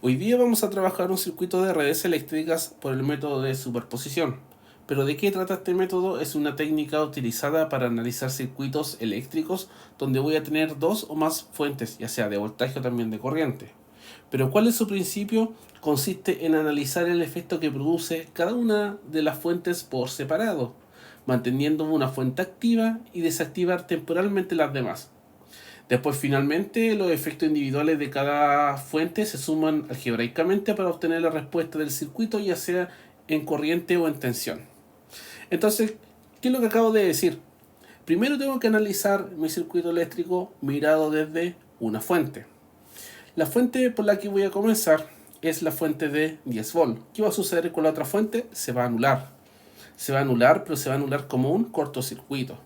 Hoy día vamos a trabajar un circuito de redes eléctricas por el método de superposición. Pero ¿de qué trata este método? Es una técnica utilizada para analizar circuitos eléctricos donde voy a tener dos o más fuentes, ya sea de voltaje o también de corriente. Pero ¿cuál es su principio? Consiste en analizar el efecto que produce cada una de las fuentes por separado, manteniendo una fuente activa y desactivar temporalmente las demás. Después, finalmente, los efectos individuales de cada fuente se suman algebraicamente para obtener la respuesta del circuito, ya sea en corriente o en tensión. Entonces, ¿qué es lo que acabo de decir? Primero tengo que analizar mi circuito eléctrico mirado desde una fuente. La fuente por la que voy a comenzar es la fuente de 10 volt. ¿Qué va a suceder con la otra fuente? Se va a anular. Se va a anular, pero se va a anular como un cortocircuito.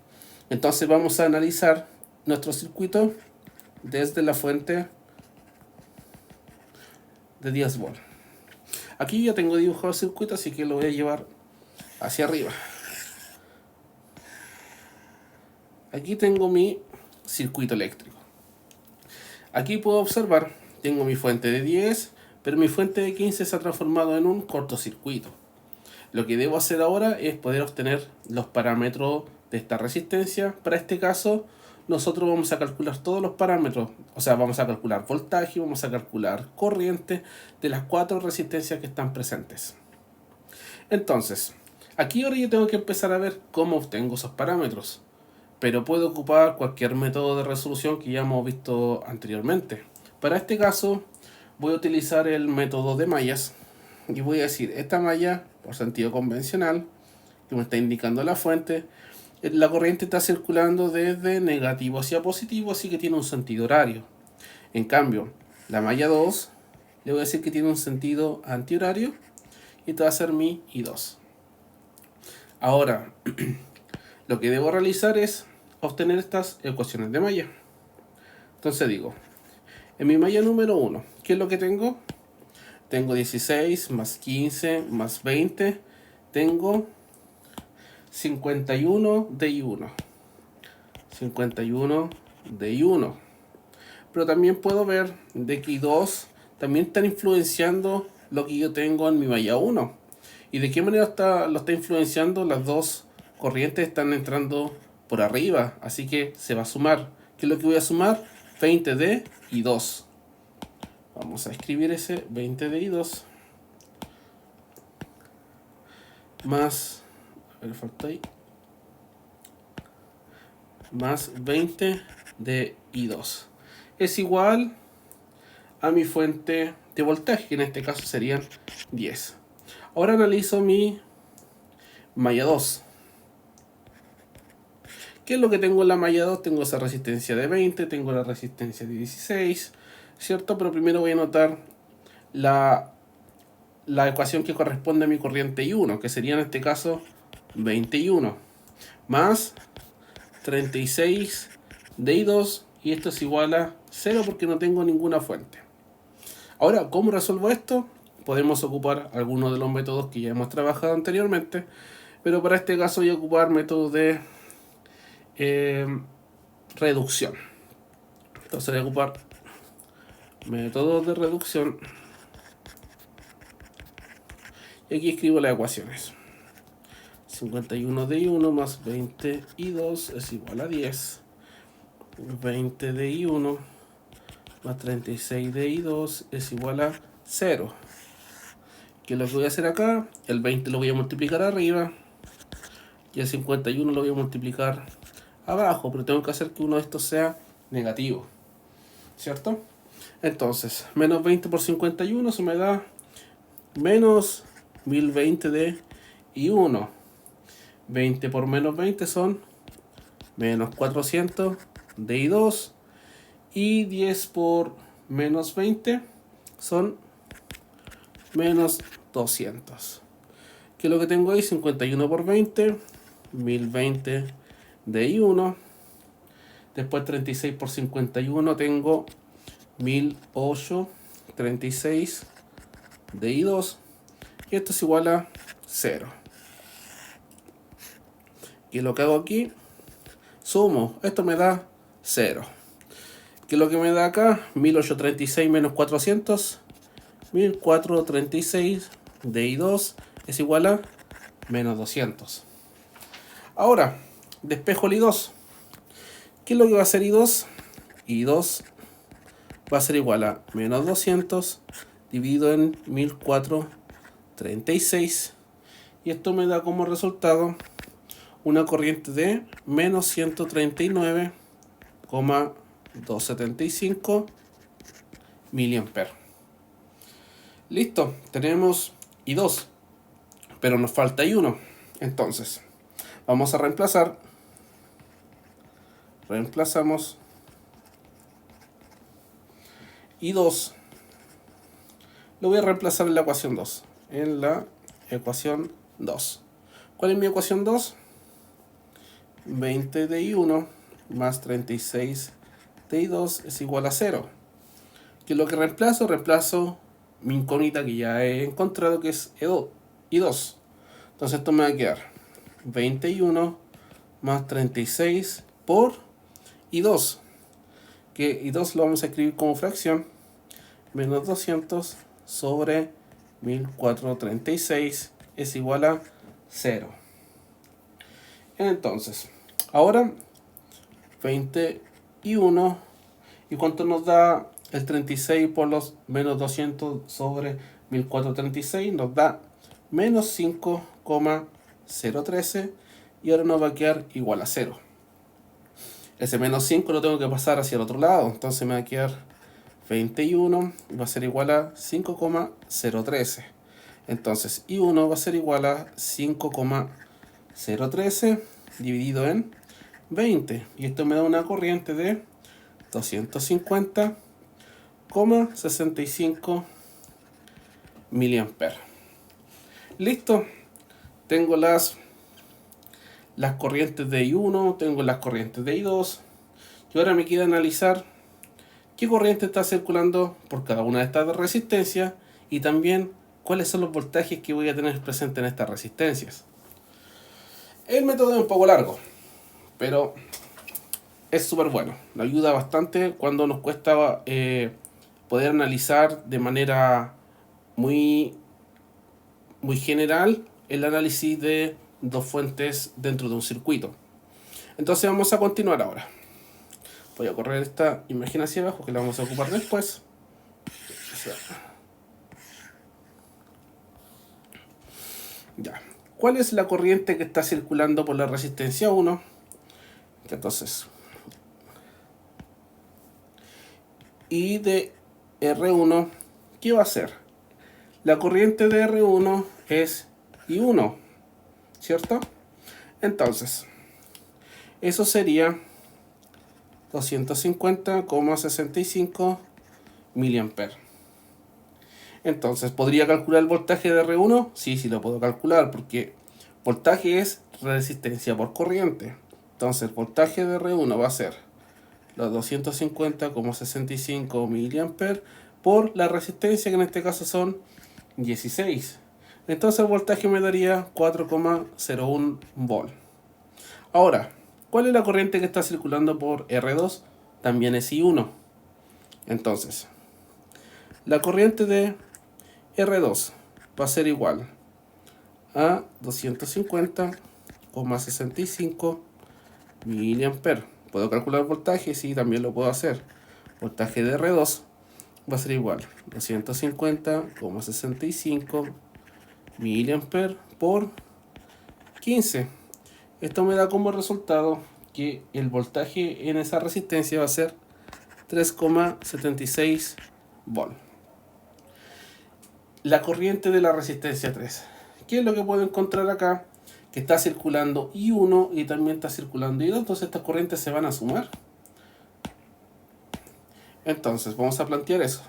Entonces vamos a analizar nuestro circuito desde la fuente de 10 volt. Aquí ya tengo dibujado el circuito, así que lo voy a llevar hacia arriba. Aquí tengo mi circuito eléctrico. Aquí puedo observar, tengo mi fuente de 10, pero mi fuente de 15 se ha transformado en un cortocircuito. Lo que debo hacer ahora es poder obtener los parámetros de esta resistencia. Para este caso, nosotros vamos a calcular todos los parámetros. O sea, vamos a calcular voltaje, vamos a calcular corriente de las 4 resistencias que están presentes. Entonces, aquí ahora yo tengo que empezar a ver cómo obtengo esos parámetros. Pero puedo ocupar cualquier método de resolución que ya hemos visto anteriormente. Para este caso, voy a utilizar el método de mallas. Y voy a decir, esta malla, por sentido convencional, que me está indicando la fuente, la corriente está circulando desde negativo hacia positivo, así que tiene un sentido horario. En cambio, la malla 2, le voy a decir que tiene un sentido antihorario, y esta va a ser mi I2. Ahora, lo que debo realizar es obtener estas ecuaciones de malla. Entonces digo, en mi malla número 1, ¿qué es lo que tengo? Tengo 16 más 15 más 20. Tengo 51 de I1. 51 de I1. Pero también puedo ver de que I2 también están influenciando lo que yo tengo en mi malla 1. ¿Y de qué manera lo está influenciando? Las dos corrientes están entrando por arriba, así que se va a sumar. ¿Qué es lo que voy a sumar? 20 de I2. Vamos a escribir ese 20 de I2 más, a ver, falta ahí, más 20 de I2 es igual a mi fuente de voltaje, que en este caso serían 10. Ahora analizo mi malla 2. ¿Qué es lo que tengo en la malla 2? Tengo esa resistencia de 20, tengo la resistencia de 16, ¿cierto? Pero primero voy a anotar la ecuación que corresponde a mi corriente I1, que sería en este caso 21, más 36 de I2, y esto es igual a 0 porque no tengo ninguna fuente. Ahora, ¿cómo resuelvo esto? Podemos ocupar algunos de los métodos que ya hemos trabajado anteriormente, pero para este caso voy a ocupar métodos de reducción. Entonces voy a ocupar métodos de reducción y aquí escribo las ecuaciones. 51 de I1 más 20 I2 es igual a 10. 20 de I1 más 36 de I2 es igual a 0. ¿Qué es lo que voy a hacer acá? El 20 lo voy a multiplicar arriba y el 51 lo voy a multiplicar abajo, pero tengo que hacer que uno de estos sea negativo, ¿cierto? Entonces, menos 20 por 51 se me da menos 1020 de I1. 20 por menos 20 son menos 400 de I2. Y 10 por menos 20 son menos 200. ¿Qué es lo que tengo ahí? 51 por 20, 1020 de I1. Después 36 por 51 tengo 1008,36 de I2. Y esto es igual a 0. Y lo que hago aquí, sumo, esto me da 0. ¿Qué es lo que me da acá? 1836 menos 400, 1436 de I2 es igual a menos 200. Ahora, despejo el I2. ¿Qué es lo que va a hacer I2? I2 va a ser igual a menos 200 dividido en 1436. Y esto me da como resultado una corriente de menos 139,275 miliamperes. Listo, tenemos I2, pero nos falta I1. Entonces, vamos a reemplazar. Reemplazamos I2. Lo voy a reemplazar en la ecuación 2. En la ecuación 2. ¿Cuál es mi ecuación 2? 20 de I1 más 36 de I2 es igual a 0. ¿Qué es lo que reemplazo? Reemplazo mi incógnita que ya he encontrado, que es I2. Entonces esto me va a quedar 21 más 36 por I2. Que I2 lo vamos a escribir como fracción. Menos 200 sobre 1436 es igual a 0. Entonces, ahora 21. ¿Y cuánto nos da el 36 por los menos 200 sobre 1436? Nos da menos 5,013. Y ahora nos va a quedar igual a 0. Ese menos 5 lo tengo que pasar hacia el otro lado. Entonces me va a quedar 21 y va a ser igual a 5,013. Entonces I1 va a ser igual a 5,013 dividido en 20. Y esto me da una corriente de 250,65 miliamperes. Listo. Tengo las corrientes de I1, tengo las corrientes de I2. Y ahora me queda analizar qué corriente está circulando por cada una de estas resistencias y también cuáles son los voltajes que voy a tener presentes en estas resistencias. El método es un poco largo, pero es súper bueno. Nos ayuda bastante cuando nos cuesta poder analizar de manera muy general el análisis de dos fuentes dentro de un circuito. Entonces vamos a continuar ahora. Voy a correr esta imagen hacia abajo que la vamos a ocupar después. Ya. ¿Cuál es la corriente que está circulando por la resistencia 1? Entonces, I de R1, ¿qué va a hacer? La corriente de R1 es I1, ¿cierto? Entonces, eso sería 250,65 miliamperes. Entonces, ¿podría calcular el voltaje de R1? Sí, sí lo puedo calcular, porque voltaje es resistencia por corriente. Entonces, el voltaje de R1 va a ser los 250,65 miliamperes por la resistencia, que en este caso son 16. Entonces, el voltaje me daría 4,01 volt. Ahora, ¿cuál es la corriente que está circulando por R2? También es I1. Entonces, la corriente de R2 va a ser igual a 250,65 miliamperes. ¿Puedo calcular voltaje? Sí, también lo puedo hacer. Voltaje de R2 va a ser igual a 250,65 miliamperes por 15. Esto me da como resultado que el voltaje en esa resistencia va a ser 3,76 volt. La corriente de la resistencia 3. ¿Qué es lo que puedo encontrar acá? Que está circulando I1 y también está circulando I2. Entonces estas corrientes se van a sumar. Entonces vamos a plantear eso.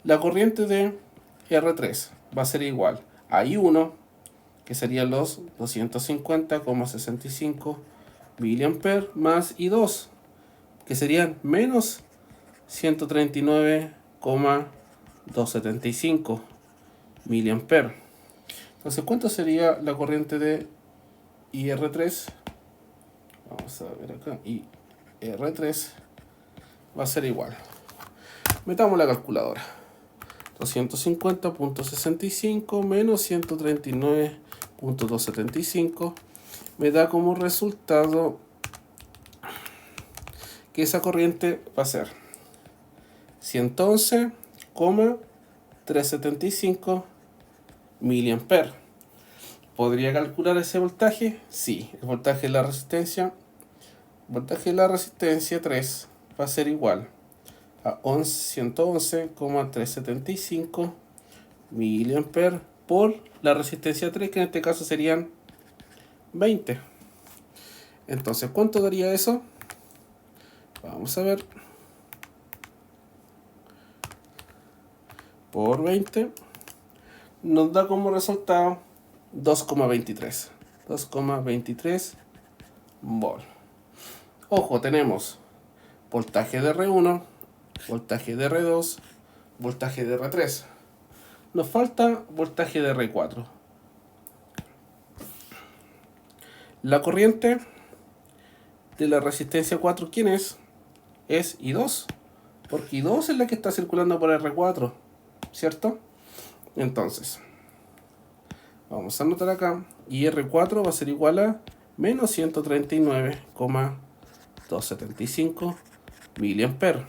La corriente de R3 va a ser igual a I1, que serían los 250,65 miliamperes, más I2, que serían menos 139,275 miliamperes. Entonces, ¿cuánto sería la corriente de IR3? Vamos a ver acá. IR3 va a ser igual Metamos la calculadora. 250.65 menos 139.275 me da como resultado que esa corriente va a ser 111,375 miliamperes. ¿Podría calcular ese voltaje? Sí, el voltaje de la resistencia. El voltaje de la resistencia 3 va a ser igual a 111,375 miliamperes por la resistencia 3, que en este caso serían 20. Entonces, ¿cuánto daría eso? Vamos a ver. Por 20 nos da como resultado 2,23. 2,23 volt. Ojo, tenemos voltaje de R1, voltaje de R2, voltaje de R3. Nos falta voltaje de R4. La corriente de la resistencia 4, ¿quién es? Es I2, porque I2 es la que está circulando por R4, ¿cierto? Entonces, vamos a anotar acá, y R4 va a ser igual a menos 139,275 miliamperes.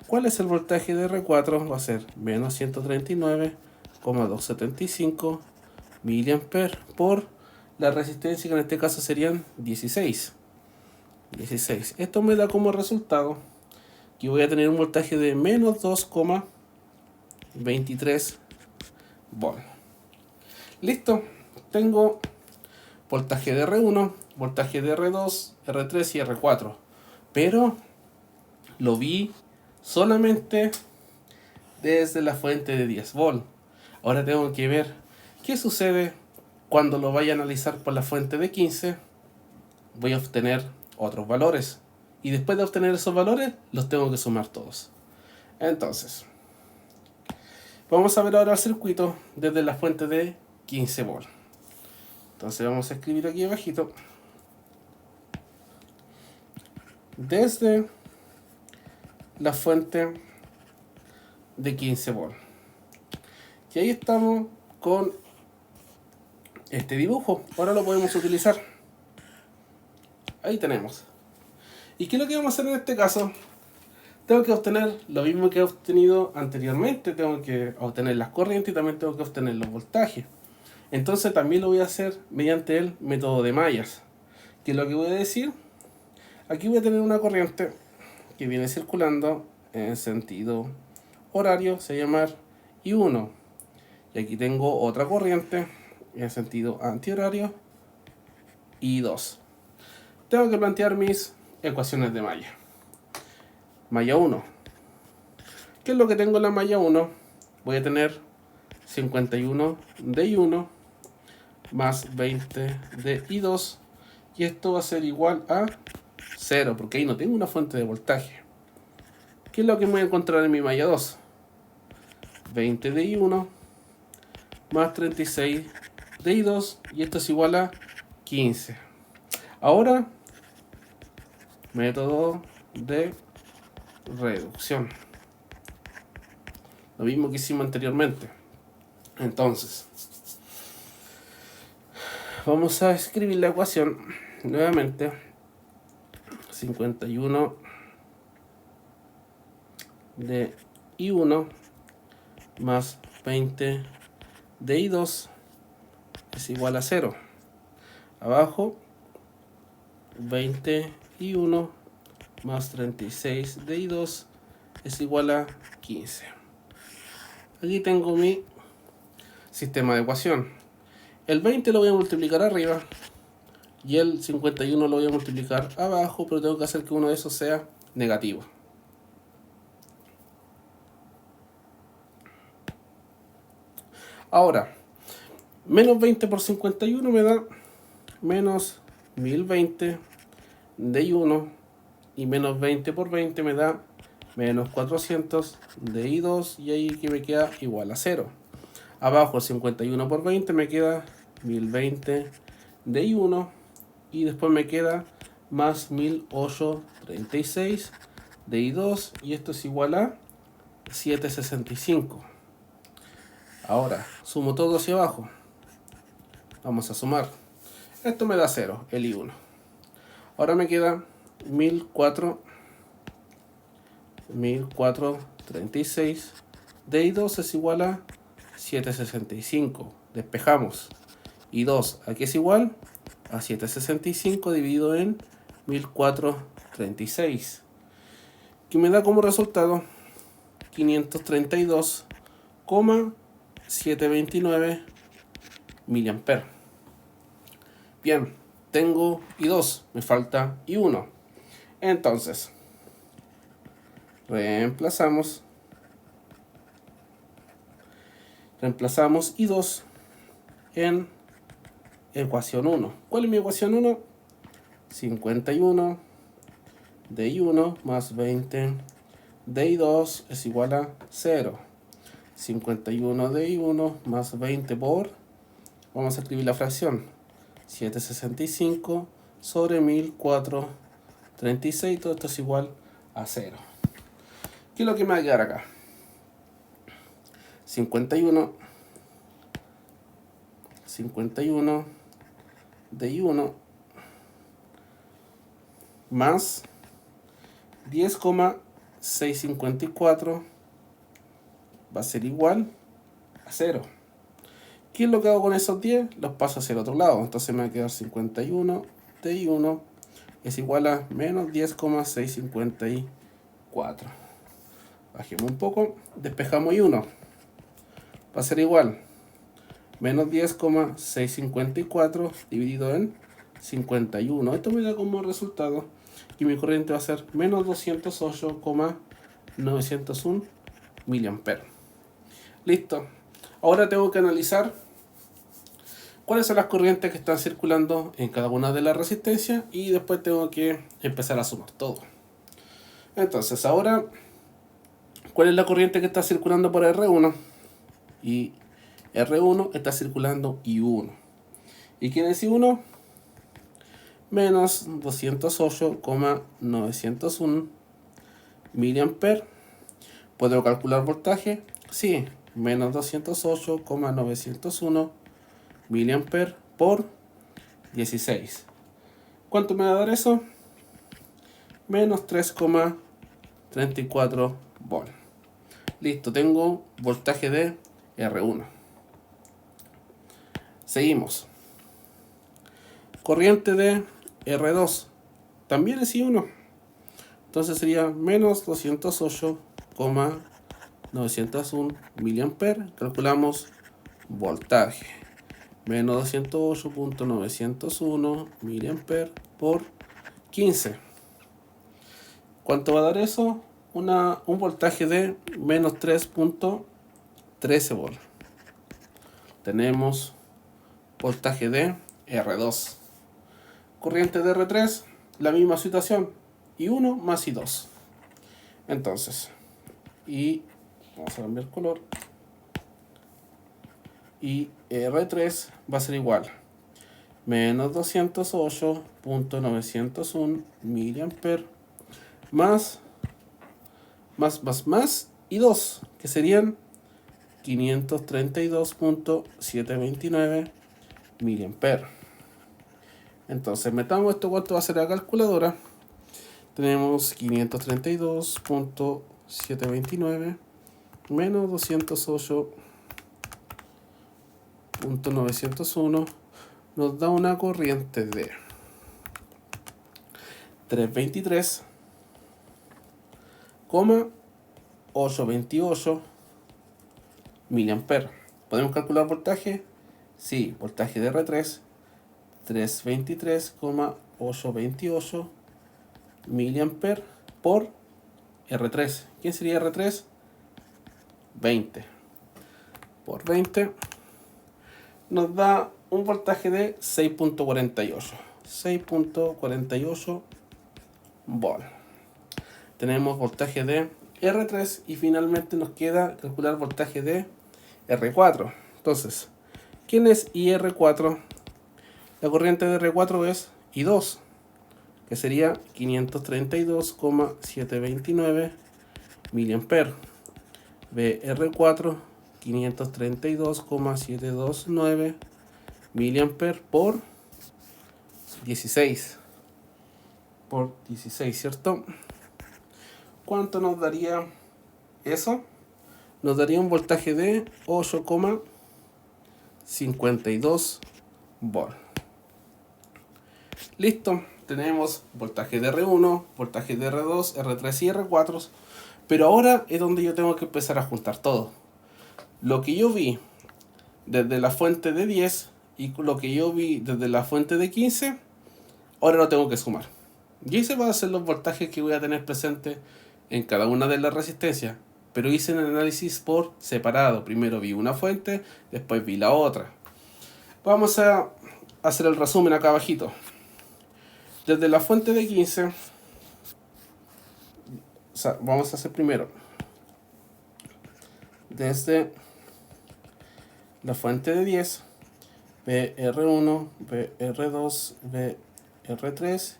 ¿Cuál es el voltaje de R4? Va a ser menos 139,275 miliamperes por la resistencia, que en este caso serían 16. Esto me da como resultado que voy a tener un voltaje de menos 2,23 volt. Listo. Tengo voltaje de R1, voltaje de R2, R3 y R4. Pero lo vi solamente desde la fuente de 10 volt. Ahora tengo que ver qué sucede cuando lo vaya a analizar por la fuente de 15. Voy a obtener otros valores. Y después de obtener esos valores, los tengo que sumar todos. Entonces, vamos a ver ahora el circuito desde la fuente de 15 volt. Entonces vamos a escribir aquí abajito. Desde la fuente de 15 volt. Y ahí estamos con este dibujo. Ahora lo podemos utilizar. Ahí tenemos. ¿Y qué es lo que vamos a hacer en este caso? Tengo que obtener lo mismo que he obtenido anteriormente. Tengo que obtener las corrientes y también tengo que obtener los voltajes. Entonces también lo voy a hacer mediante el método de mallas. ¿Qué es lo que voy a decir? Aquí voy a tener una corriente que viene circulando en sentido horario, se llama I1. Y aquí tengo otra corriente en sentido antihorario, I2. Tengo que plantear mis ecuaciones de malla. Malla 1. ¿Qué es lo que tengo en la malla 1? Voy a tener 51 de I1 más 20 de I2. Y esto va a ser igual a 0, porque ahí no tengo una fuente de voltaje. ¿Qué es lo que voy a encontrar en mi malla 2? 20 de I1 más 36 de I2. Y esto es igual a 15. Ahora, método de reducción. Lo mismo que hicimos anteriormente. Entonces, vamos a escribir la ecuación nuevamente. 51 de I1 más 20 de I2 es igual a 0. Abajo, 20 I1 más 36 de I2 es igual a 15. Aquí tengo mi sistema de ecuación. El 20 lo voy a multiplicar arriba y el 51 lo voy a multiplicar abajo, pero tengo que hacer que uno de esos sea negativo. Ahora, menos 20 por 51 me da menos 1020 de I1 y menos 20 por 20 me da menos 400 de I2 y ahí que me queda igual a 0. Abajo el 51 por 20 me queda 1020 de I1 y después me queda más 1836 de I2 y esto es igual a 765. Ahora sumo todo hacia abajo. Vamos a sumar. Esto me da 0, el I1. Ahora me queda 1436. De I2 es igual a 765. Despejamos. I2 aquí es igual a 765 dividido en 1436. Que me da como resultado 532,729 miliamperes. Bien, tengo I2, me falta I1. Entonces, reemplazamos I2 en ecuación 1. ¿Cuál es mi ecuación 1? 51 de I1 más 20 de I2 es igual a 0. 51 de I1 más 20 por, vamos a escribir la fracción, 765 sobre 1436, todo esto es igual a 0. ¿Qué es lo que me va a quedar acá? 51 de I1 más 10,654 va a ser igual a 0. ¿Qué es lo que hago con esos 10? Los paso hacia el otro lado. Entonces me va a quedar 51 de I1 es igual a menos 10,654. Bajemos un poco, despejamos I1. Va a ser igual menos 10,654 dividido en 51. Esto me da como resultado que mi corriente va a ser menos 208,901 miliamperes. Listo. Ahora tengo que analizar cuáles son las corrientes que están circulando en cada una de las resistencias y después tengo que empezar a sumar todo. Entonces ahora, ¿cuál es la corriente que está circulando por R1? Y R1 está circulando I1. ¿Y quién es I1? Menos 208,901 miliamperes. ¿Puedo calcular voltaje? Sí, menos 208,901 miliamperes por 16. ¿Cuánto me va a dar eso? Menos 3,34 volts. Listo, tengo voltaje de R1. Seguimos. Corriente de R2. También es I1. Entonces sería menos 208,901 miliamperes. Calculamos voltaje. Menos 208,901 miliamperes por 15. ¿Cuánto va a dar eso? Un voltaje de menos 3,13 volts. Tenemos voltaje de R2. Corriente de R3, la misma situación. I1 más I2. Entonces, vamos a cambiar color. Y R3 va a ser igual. Menos 208,901 miliamperes más I2, que serían 532,729 miliamperes. Entonces metamos esto, ¿cuánto va a ser la calculadora? Tenemos 532,729 menos 208,901 nos da una corriente de 323,828 miliamperes. ¿Podemos calcular voltaje? Sí, voltaje de R3, 323,828 miliamperes por R3. ¿Quién sería R3? 20. Por 20 nos da un voltaje de 6,48. 6,48 volts. Tenemos voltaje de R3 y finalmente nos queda calcular voltaje de R4. Entonces, ¿quién es IR4? La corriente de R4 es I2, que sería 532,729 miliamperes. BR4 532,729 miliamperes por 16. Por 16, ¿cierto? ¿Cuánto nos daría eso? Nos daría un voltaje de 8,52 volt. Listo, tenemos voltaje de R1, voltaje de R2, R3 y R4. Pero ahora es donde yo tengo que empezar a juntar todo. Lo que yo vi desde la fuente de 10 y lo que yo vi desde la fuente de 15, ahora lo tengo que sumar. Y ese va a ser los voltajes que voy a tener presente en cada una de las resistencias. Pero hice un análisis por separado. Primero vi una fuente, después vi la otra. Vamos a hacer el resumen acá abajito. Desde la fuente de 15, vamos a hacer primero. Desde la fuente de 10, BR1, BR2, BR3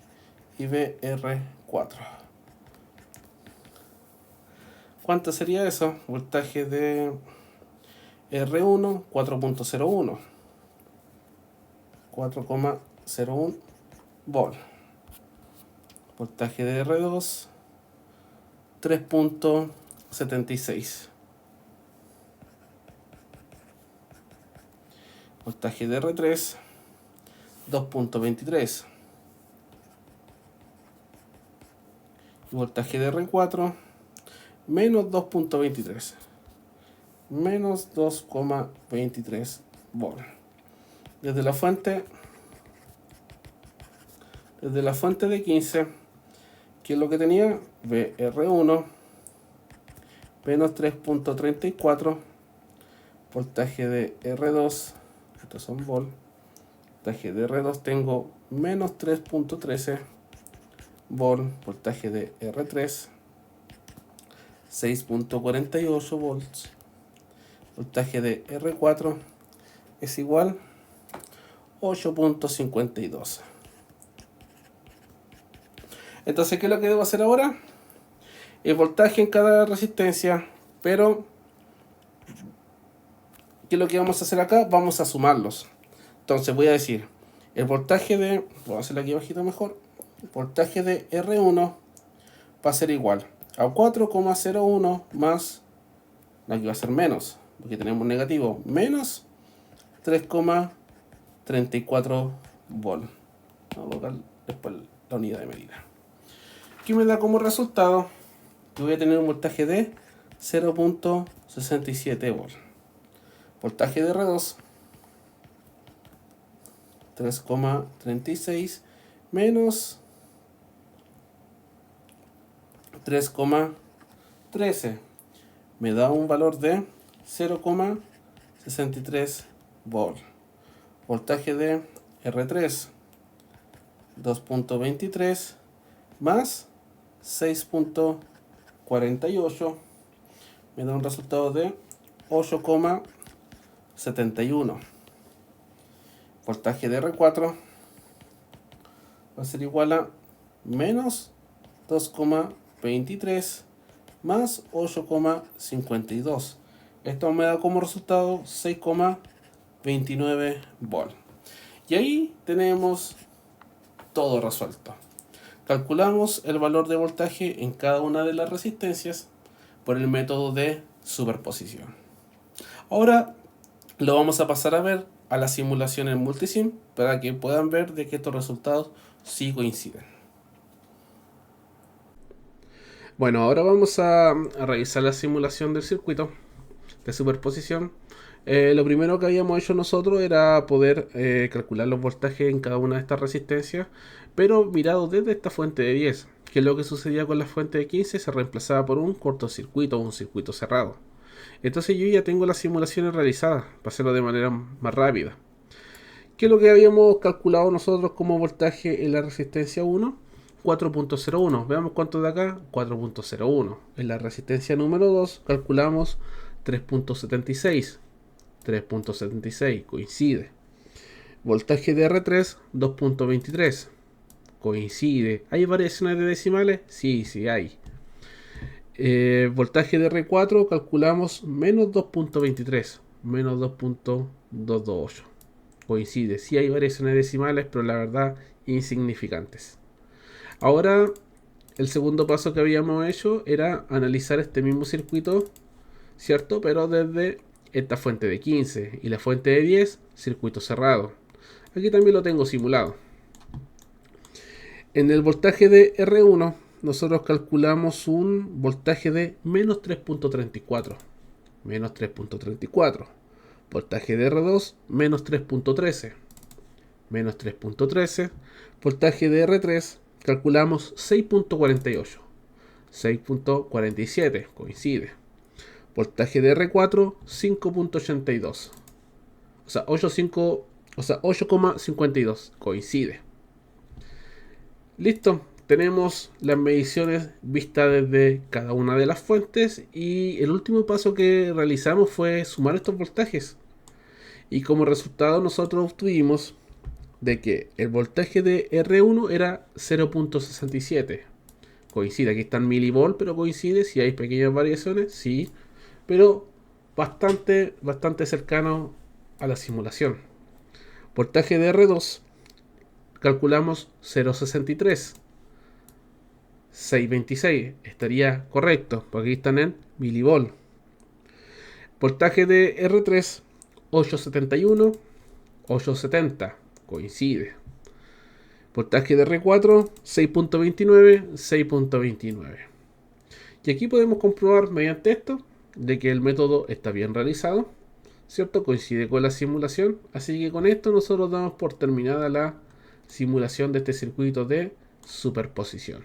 y BR4. ¿Cuánto sería eso? Voltaje de R1, 4.01. 4,01 volt. Voltaje de R2, 3.76. Voltaje de R3, 2.23. Y voltaje de R4, menos 2.23. Menos 2,23 volt. Desde la fuente de 15, que es lo que tenía, BR1, menos 3.34. Voltaje de R2, estos son volt. Voltaje de R2 tengo menos 3.13 volt. Voltaje de R3, 6.48 volts. Voltaje de R4 es igual 8.52. Entonces, ¿qué es lo que debo hacer ahora? El voltaje en cada resistencia, pero ¿qué es lo que vamos a hacer acá? Vamos a sumarlos. Entonces voy a decir, el voltaje de, voy a hacerlo aquí abajito mejor, el voltaje de R1 va a ser igual a 4,01 más, no, aquí va a ser menos, porque tenemos negativo, menos 3,34 volt. Vamos a colocar después la unidad de medida. Aquí me da como resultado que voy a tener un voltaje de 0.67 volt. Voltaje de R2, 3,36 menos 3,13 me da un valor de 0,63 volt. Voltaje de R3, 2.23 más 6.48 me da un resultado de 8,71. Voltaje de R4 va a ser igual a menos 2,23 más 8,52. Esto me da como resultado 6,29 volt. Y ahí tenemos todo resuelto. Calculamos el valor de voltaje en cada una de las resistencias por el método de superposición. Ahora lo vamos a pasar a ver a la simulación en Multisim para que puedan ver de que estos resultados sí coinciden. Bueno, ahora vamos a revisar la simulación del circuito de superposición. Lo primero que habíamos hecho nosotros era poder calcular los voltajes en cada una de estas resistencias, pero mirado desde esta fuente de 10, que es lo que sucedía con la fuente de 15, se reemplazaba por un cortocircuito o un circuito cerrado. Entonces yo ya tengo las simulaciones realizadas para hacerlo de manera más rápida. ¿Qué es lo que habíamos calculado nosotros como voltaje en la resistencia 1? 4.01. Veamos cuánto de acá. 4.01. En la resistencia número 2 calculamos 3.76. 3.76. Coincide. Voltaje de R3, 2.23. Coincide. ¿Hay variaciones de decimales? Sí, sí hay. Voltaje de R4 calculamos menos 2.23, menos 2.228. Coincide, sí hay variaciones decimales, pero la verdad insignificantes. Ahora, el segundo paso que habíamos hecho era analizar este mismo circuito, ¿cierto? Pero desde esta fuente de 15 y la fuente de 10, circuito cerrado. Aquí también lo tengo simulado. En el voltaje de R1, nosotros calculamos un voltaje de menos 3.34. Menos 3.34. Voltaje de R2, menos 3.13. Menos 3.13. Voltaje de R3, calculamos 6.48. 6.47, coincide. Voltaje de R4, 5.82. O sea, 8,52, coincide. Listo, tenemos las mediciones vistas desde cada una de las fuentes y el último paso que realizamos fue sumar estos voltajes. Y como resultado nosotros obtuvimos de que el voltaje de R1 era 0.67. Coincide, aquí está en milivolt, pero coincide, si hay pequeñas variaciones, sí, pero bastante cercano a la simulación. Voltaje de R2 calculamos 0.63. 626 estaría correcto, porque aquí están en milivolt. Voltaje de R3 871, 870, coincide. Voltaje de R4 6.29, 6.29. Y aquí podemos comprobar mediante esto de que el método está bien realizado, ¿cierto? Coincide con la simulación. Así que con esto nosotros damos por terminada la simulación de este circuito de superposición.